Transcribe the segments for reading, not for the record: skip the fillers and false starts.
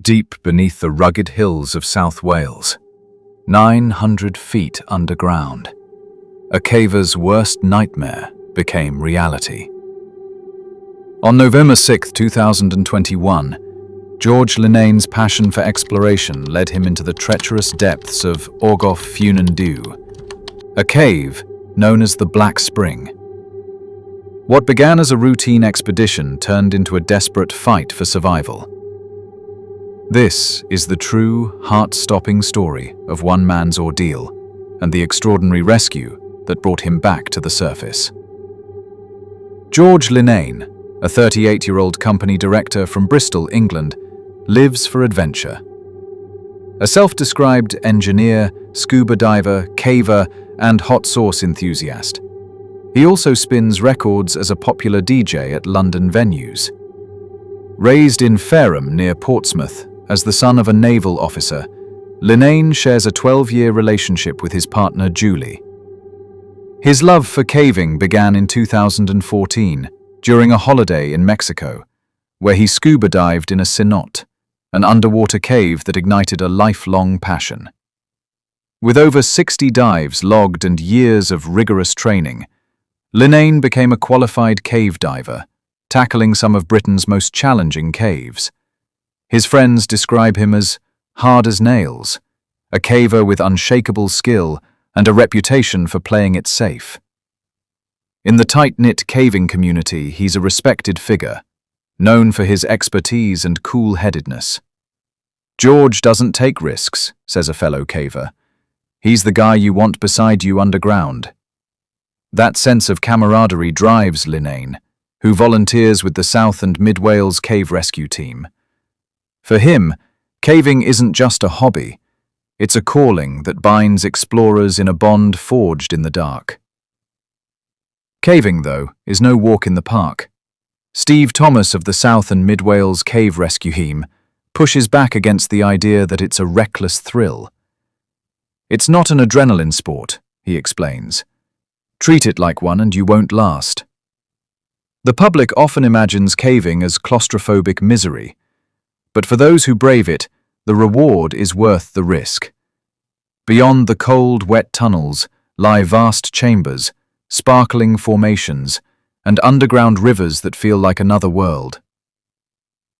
deep beneath the rugged hills of South Wales, 900 feet underground. A caver's worst nightmare became reality. On November 6, 2021, George Linnane's passion for exploration led him into the treacherous depths of Ogof Ffynnon Ddu, a cave known as the Black Spring. What began as a routine expedition turned into a desperate fight for survival. This is the true, heart-stopping story of one man's ordeal and the extraordinary rescue that brought him back to the surface. George Linnane, a 38-year-old company director from Bristol, England, lives for adventure. A self-described engineer, scuba diver, caver, and hot sauce enthusiast, he also spins records as a popular DJ at London venues. Raised in Fareham near Portsmouth as the son of a naval officer, Linnane shares a 12-year relationship with his partner Julie. His love for caving began in 2014 during a holiday in Mexico, where he scuba dived in a cenote, an underwater cave that ignited a lifelong passion. With over 60 dives logged and years of rigorous training, Linnane became a qualified cave diver, tackling some of Britain's most challenging caves. His friends describe him as hard as nails, a caver with unshakable skill and a reputation for playing it safe. In the tight-knit caving community, he's a respected figure, known for his expertise and cool-headedness. George doesn't take risks, says a fellow caver. He's the guy you want beside you underground. That sense of camaraderie drives Linnane, who volunteers with the South and Mid Wales Cave Rescue Team. For him, caving isn't just a hobby, it's a calling that binds explorers in a bond forged in the dark. Caving, though, is no walk in the park. Steve Thomas of the South and Mid Wales Cave Rescue Team pushes back against the idea that it's a reckless thrill. It's not an adrenaline sport, he explains. Treat it like one and you won't last. The public often imagines caving as claustrophobic misery, but for those who brave it, the reward is worth the risk. Beyond the cold, wet tunnels lie vast chambers, sparkling formations, and underground rivers that feel like another world.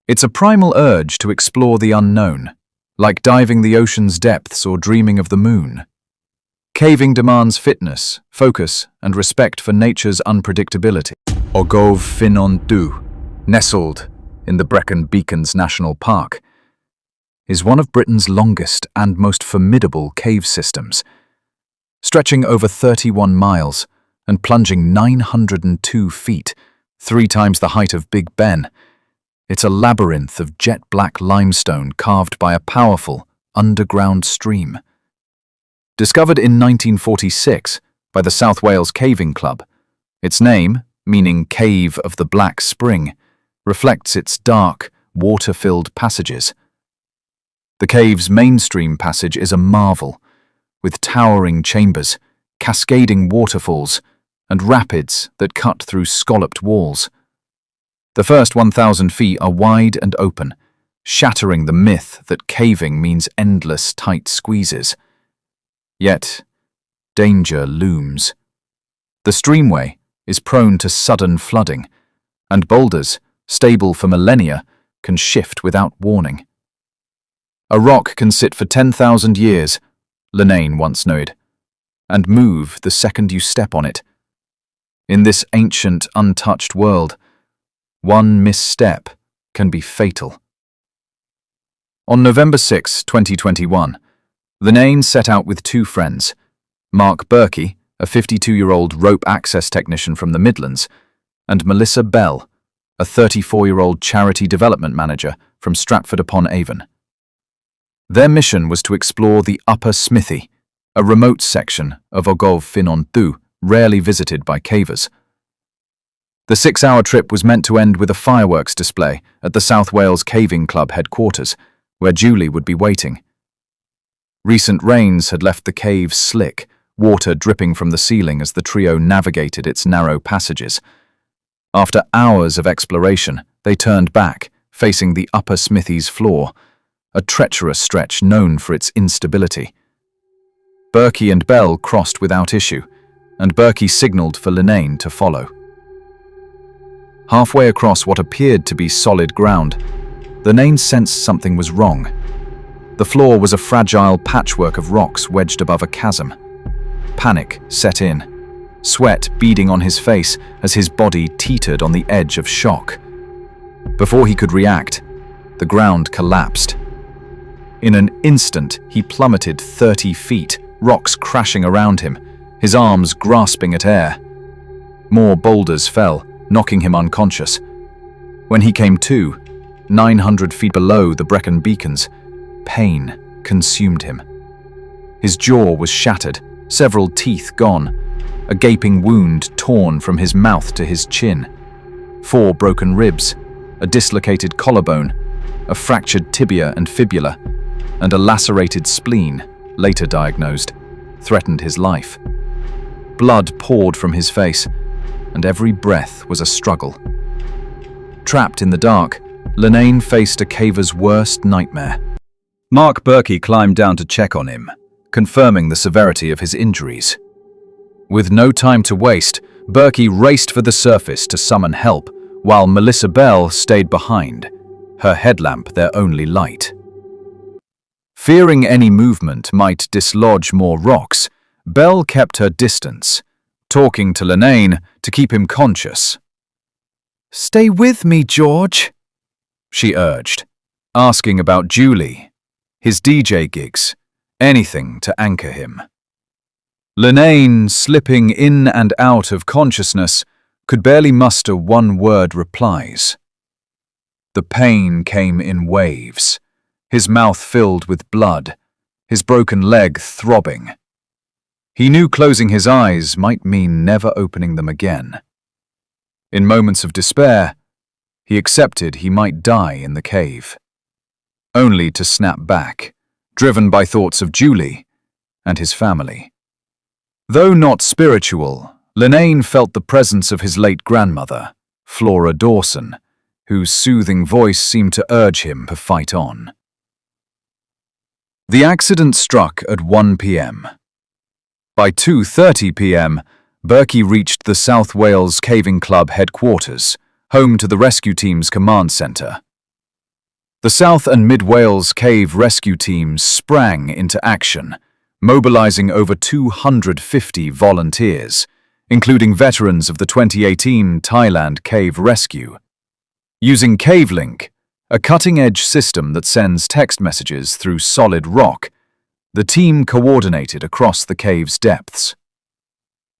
It's a primal urge to explore the unknown, like diving the ocean's depths or dreaming of the moon. Caving demands fitness, focus, and respect for nature's unpredictability. Ogof Ffynnon Ddu, nestled in the Brecon Beacons National Park, is one of Britain's longest and most formidable cave systems. Stretching over 31 miles and plunging 902 feet, 3 times the height of Big Ben, it's a labyrinth of jet-black limestone carved by a powerful, underground stream. Discovered in 1946 by the South Wales Caving Club, its name, meaning Cave of the Black Spring, reflects its dark, water-filled passages. The cave's mainstream passage is a marvel, with towering chambers, cascading waterfalls, and rapids that cut through scalloped walls. The first 1,000 feet are wide and open, shattering the myth that caving means endless tight squeezes. Yet, danger looms. The streamway is prone to sudden flooding, and boulders, stable for millennia, can shift without warning. A rock can sit for 10,000 years, Linnane once noted, and move the second you step on it. In this ancient, untouched world, one misstep can be fatal. On November 6, 2021, Linnane set out with 2 friends, Mark Berkey, a 52-year-old rope access technician from the Midlands, and Melissa Bell, a 34-year-old charity development manager from Stratford-upon-Avon. Their mission was to explore the Upper Smithy, a remote section of Ogof Ffynnon Ddu rarely visited by cavers. The 6-hour trip was meant to end with a fireworks display at the South Wales Caving Club headquarters, where Julie would be waiting. Recent rains had left the cave slick, water dripping from the ceiling as the trio navigated its narrow passages. After hours of exploration, they turned back, facing the upper smithy's floor, a treacherous stretch known for its instability. Berkey and Bell crossed without issue, and Berkey signalled for Linnane to follow. Halfway across what appeared to be solid ground, Linnane sensed something was wrong. The floor was a fragile patchwork of rocks wedged above a chasm. Panic set in, sweat beading on his face as his body teetered on the edge of shock. Before he could react, the ground collapsed. In an instant, he plummeted 30 feet, rocks crashing around him, his arms grasping at air. More boulders fell, knocking him unconscious. When he came to, 900 feet below the Brecon Beacons, pain consumed him. His jaw was shattered, several teeth gone, a gaping wound torn from his mouth to his chin, 4 broken ribs, a dislocated collarbone, a fractured tibia and fibula, and a lacerated spleen, later diagnosed, threatened his life. Blood poured from his face, and every breath was a struggle. Trapped in the dark, Linnane faced a caver's worst nightmare. Mark Berkey climbed down to check on him, confirming the severity of his injuries. With no time to waste, Berkey raced for the surface to summon help, while Melissa Bell stayed behind, her headlamp their only light. Fearing any movement might dislodge more rocks, Bell kept her distance, talking to Linnane to keep him conscious. "Stay with me, George," she urged, asking about Julie, his DJ gigs, anything to anchor him. Linnane, slipping in and out of consciousness, could barely muster one-word replies. The pain came in waves, his mouth filled with blood, his broken leg throbbing. He knew closing his eyes might mean never opening them again. In moments of despair, he accepted he might die in the cave, only to snap back, driven by thoughts of Julie and his family. Though not spiritual, Linnane felt the presence of his late grandmother, Flora Dawson, whose soothing voice seemed to urge him to fight on. The accident struck at 1 p.m. By 2:30 p.m., Berkey reached the South Wales Caving Club headquarters, home to the rescue team's command centre. The South and Mid Wales Cave rescue teams sprang into action, mobilising over 250 volunteers, including veterans of the 2018 Thailand Cave Rescue. Using CaveLink, a cutting-edge system that sends text messages through solid rock, the team coordinated across the cave's depths.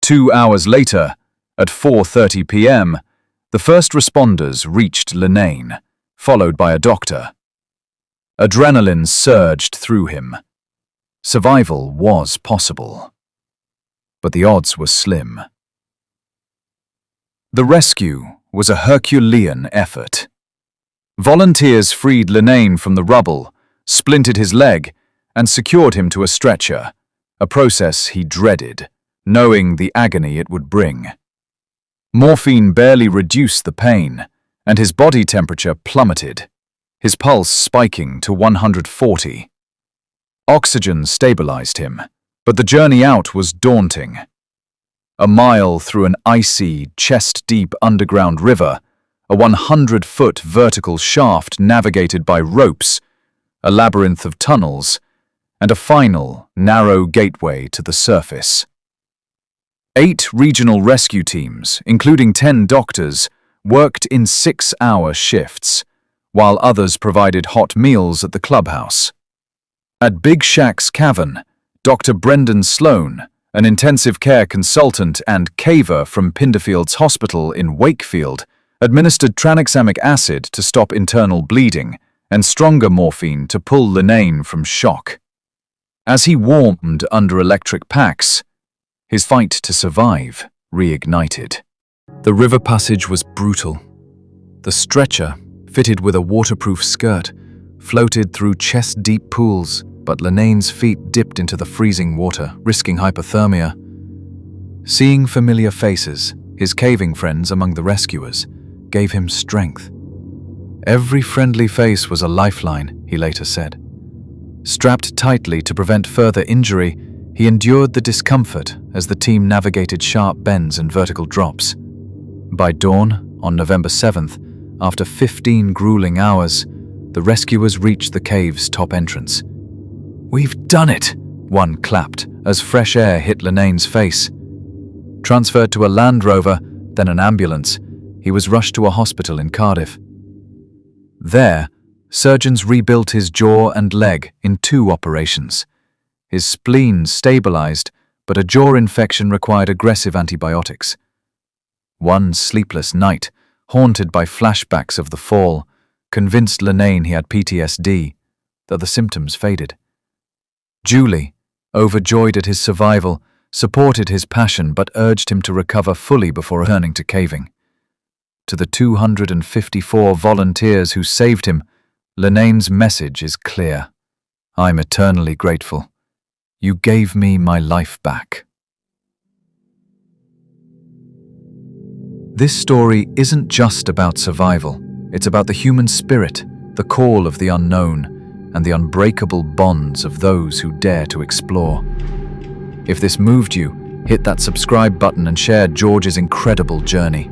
2 hours later, at 4:30 p.m., the first responders reached Linnane, followed by a doctor. Adrenaline surged through him. Survival was possible, but the odds were slim. The rescue was a Herculean effort. Volunteers freed Linnane from the rubble, splintered his leg, and secured him to a stretcher, a process he dreaded, knowing the agony it would bring. Morphine barely reduced the pain, and his body temperature plummeted, his pulse spiking to 140. Oxygen stabilized him, but the journey out was daunting. A mile through an icy, chest-deep underground river, a 100-foot vertical shaft navigated by ropes, a labyrinth of tunnels, and a final, narrow gateway to the surface. 8 regional rescue teams, including 10 doctors, worked in 6-hour shifts, while others provided hot meals at the clubhouse. At Big Shack's cavern, Dr. Brendan Sloan, an intensive care consultant and caver from Pinderfields Hospital in Wakefield, administered tranexamic acid to stop internal bleeding and stronger morphine to pull Linnane from shock. As he warmed under electric packs, his fight to survive reignited. The river passage was brutal. The stretcher, fitted with a waterproof skirt, floated through chest-deep pools, but Linnane's feet dipped into the freezing water, risking hypothermia. Seeing familiar faces, his caving friends among the rescuers, gave him strength. Every friendly face was a lifeline, he later said. Strapped tightly to prevent further injury, he endured the discomfort as the team navigated sharp bends and vertical drops. By dawn, on November 7th, after 15 grueling hours, the rescuers reached the cave's top entrance. "We've done it!" one clapped as fresh air hit Linnane's face. Transferred to a Land Rover, then an ambulance, he was rushed to a hospital in Cardiff. There, surgeons rebuilt his jaw and leg in 2 operations. His spleen stabilized, but a jaw infection required aggressive antibiotics. One sleepless night, haunted by flashbacks of the fall, convinced Linnane he had PTSD, though the symptoms faded. Julie, overjoyed at his survival, supported his passion but urged him to recover fully before returning to caving. To the 254 volunteers who saved him, Linnane's message is clear. "I'm eternally grateful. You gave me my life back." This story isn't just about survival. It's about the human spirit, the call of the unknown, and the unbreakable bonds of those who dare to explore. If this moved you, hit that subscribe button and share George's incredible journey.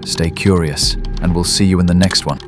Stay curious, and we'll see you in the next one.